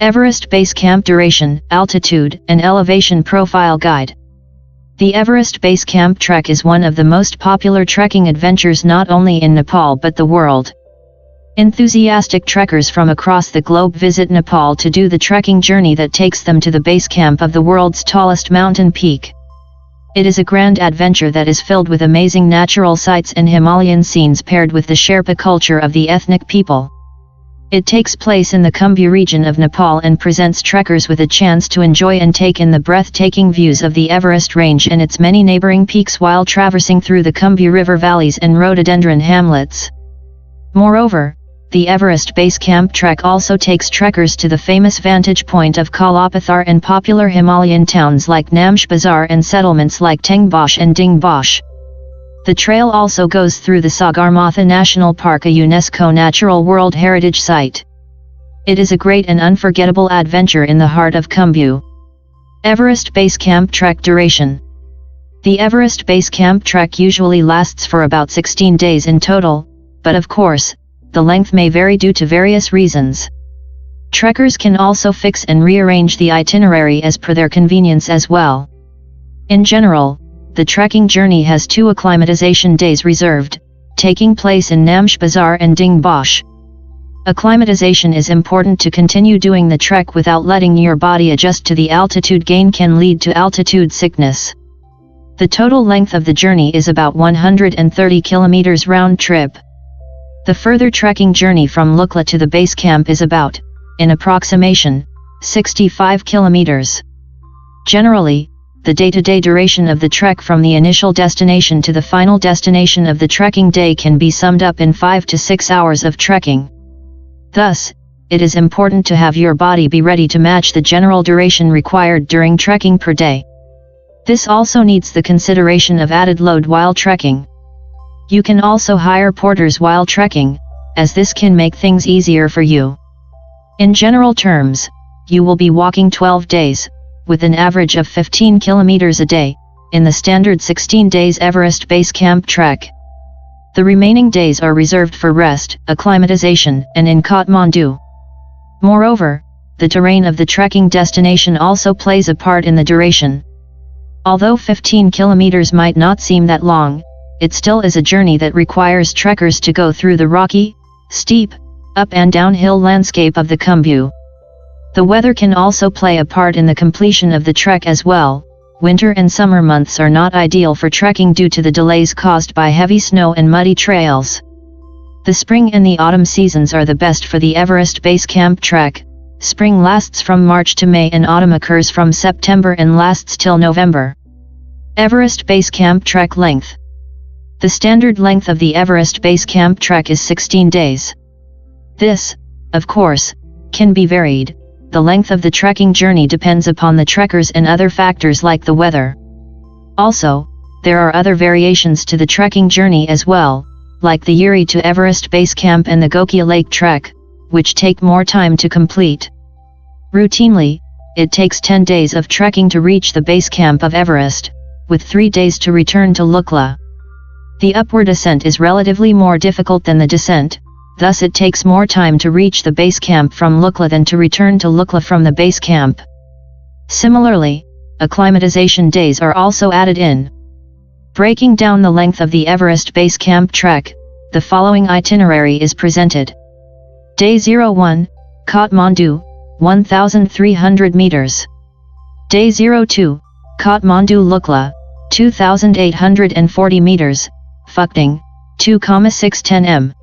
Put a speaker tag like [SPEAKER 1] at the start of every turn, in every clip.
[SPEAKER 1] Everest Base Camp Duration, Altitude, and Elevation Profile Guide. The Everest Base Camp Trek is one of the most popular trekking adventures not only in Nepal but the world. Enthusiastic trekkers from across the globe visit Nepal to do the trekking journey that takes them to the base camp of the world's tallest mountain peak. It is a grand adventure that is filled with amazing natural sights and Himalayan scenes paired with the Sherpa culture of the ethnic people. It takes place in the Khumbu region of Nepal and presents trekkers with a chance to enjoy and take in the breathtaking views of the Everest range and its many neighboring peaks while traversing through the Khumbu river valleys and rhododendron hamlets. Moreover, the Everest Base Camp Trek also takes trekkers to the famous vantage point of Kalapatthar and popular Himalayan towns like Namche Bazaar and settlements like Tengboche and Dingboche. The trail also goes through the Sagarmatha National Park, a UNESCO Natural World Heritage Site. It is a great and unforgettable adventure in the heart of Khumbu. Everest Base Camp Trek Duration. The Everest Base Camp Trek usually lasts for about 16 days in total, but of course, the length may vary due to various reasons. Trekkers can also fix and rearrange the itinerary as per their convenience as well. In general, the trekking journey has 2 acclimatization days reserved, taking place in Namche Bazaar and Dingboche. Acclimatization is important to continue doing the trek without letting your body adjust to the altitude gain can lead to altitude sickness. The total length of the journey is about 130 kilometers round trip. The further trekking journey from Lukla to the base camp is about, in approximation, 65 kilometers. Generally, the day-to-day duration of the trek from the initial destination to the final destination of the trekking day can be summed up in 5 to 6 hours of trekking. Thus, it is important to have your body be ready to match the general duration required during trekking per day. This also needs the consideration of added load while trekking. You can also hire porters while trekking, as this can make things easier for you. In general terms, you will be walking 12 days, with an average of 15 kilometers a day, in the standard 16 days Everest Base Camp Trek. The remaining days are reserved for rest, acclimatization, and in Kathmandu. Moreover, the terrain of the trekking destination also plays a part in the duration. Although 15 kilometers might not seem that long, it still is a journey that requires trekkers to go through the rocky, steep, up and downhill landscape of the Khumbu. The weather can also play a part in the completion of the trek as well. Winter and summer months are not ideal for trekking due to the delays caused by heavy snow and muddy trails. The spring and the autumn seasons are the best for the Everest Base Camp Trek. Spring lasts from March to May and autumn occurs from September and lasts till November. Everest Base Camp Trek Length. The standard length of the Everest Base Camp Trek is 16 days. This, of course, can be varied. The length of the trekking journey depends upon the trekkers and other factors like the weather. Also, there are other variations to the trekking journey as well, like the Yuri to Everest Base Camp and the Gokia Lake Trek, which take more time to complete. Routinely, it takes 10 days of trekking to reach the base camp of Everest, with 3 days to return to Lukla. The upward ascent is relatively more difficult than the descent, thus it takes more time to reach the base camp from Lukla than to return to Lukla from the base camp. Similarly, acclimatization days are also added in. Breaking down the length of the Everest Base Camp Trek, the following itinerary is presented. Day 01, Kathmandu, 1,300 meters. Day 02, Kathmandu Lukla, 2,840 meters, Phukding, 2,610 m.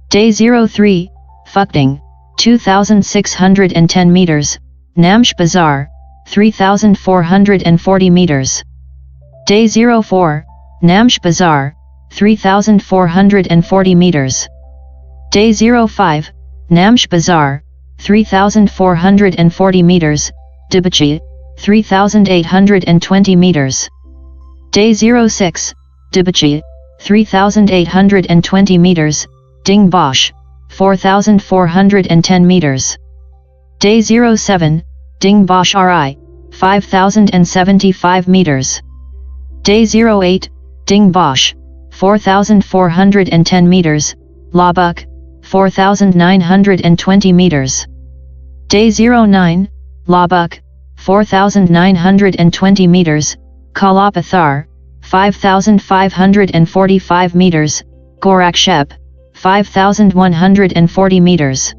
[SPEAKER 1] Day 03, Phukding, 2,610 meters, Namche Bazaar, 3,440 meters. Day 04, Namche Bazaar, 3,440 meters. Day 05, Namche Bazaar, 3,440 meters, Tengboche, 3,820 meters. Day 06, Tengboche, 3,820 meters, Dingboche, 4,410 meters. Day 07, Dingboche Ri, 5,075 meters. Day 08, Dingboche, 4,410 meters, Labuk, 4,920 meters. Day 09, Labuk, 4,920 meters, Kalapatthar, 5,545 meters, Gorakshep, 5,140 meters.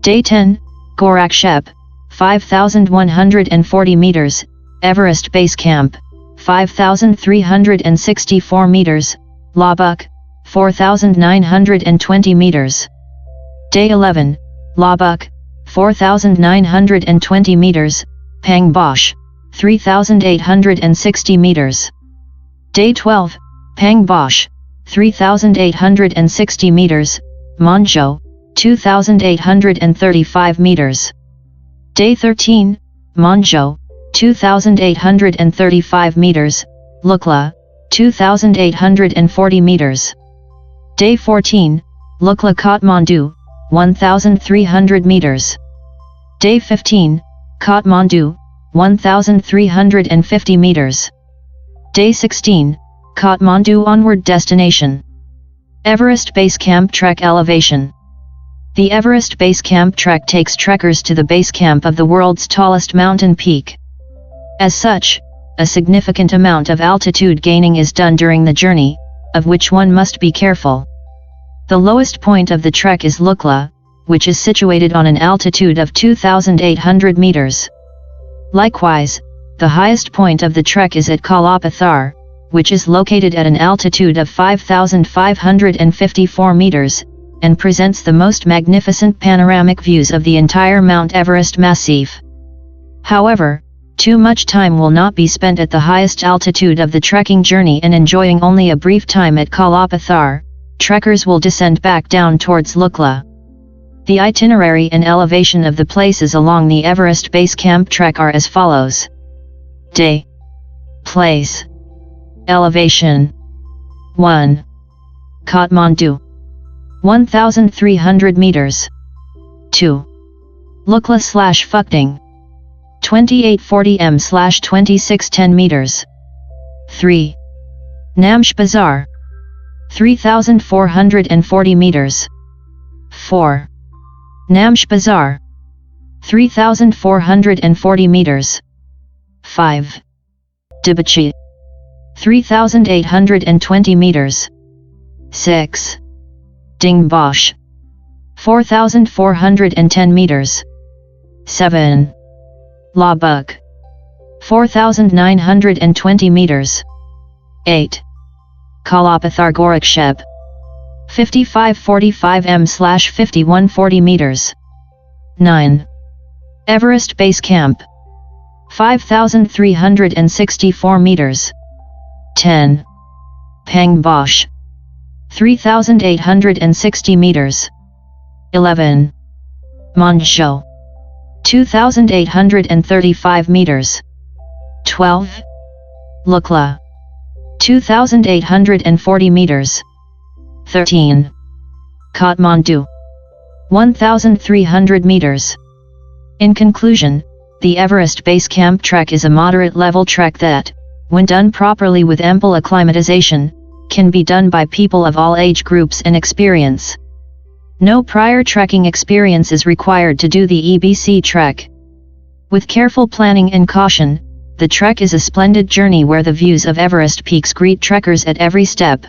[SPEAKER 1] Day 10, Gorakshep, 5,140 meters, Everest Base Camp, 5,364 meters, Labuk, 4,920 meters. Day 11, Labuk, 4,920 meters, Tengboche, 3,860 meters. Day 12, Tengboche, 3,860 meters, Monjo, 2,835 meters. Day 13, Monjo, 2,835 meters, Lukla, 2,840 meters. Day 14, Lukla Kathmandu, 1,300 meters. Day 15, Kathmandu, 1,350 meters. Day 16, Kathmandu onward destination. Everest Base Camp Trek elevation. The Everest Base Camp Trek takes trekkers to the base camp of the world's tallest mountain peak. As such, a significant amount of altitude gaining is done during the journey, of which one must be careful. The lowest point of the trek is Lukla, which is situated on an altitude of 2,800 meters. Likewise, the highest point of the trek is at Kalapatthar, which is located at an altitude of 5,554 meters, and presents the most magnificent panoramic views of the entire Mount Everest massif. However, too much time will not be spent at the highest altitude of the trekking journey and enjoying only a brief time at Kalapatthar. Trekkers will descend back down towards Lukla. The itinerary and elevation of the places along the Everest Base Camp Trek are as follows. Day. Place. Elevation. 1. Kathmandu, 1,300 meters. 2. Lukla/Phukting, 2840 m/2610 meters. 3. Namche Bazaar, 3,440 meters. 4. Namche Bazaar, 3,440 meters. 5. Tengboche, 3,820 meters. 6. Dingboche, 4,410 meters. 7. Labuk, 4,920 meters. 8. Kalapatthar Gorakshep, 5545 m/5140 meters. 9. Everest Base Camp, 5,364 meters. 10. Tengboche, 3,860 meters. 11. Monjo, 2,835 meters. 12. Lukla, 2,840 meters. 13. Kathmandu, 1,300 meters. In conclusion, the Everest Base Camp Trek is a moderate-level trek that, when done properly with ample acclimatization, can be done by people of all age groups and experience. No prior trekking experience is required to do the EBC trek. With careful planning and caution, the trek is a splendid journey where the views of Everest peaks greet trekkers at every step.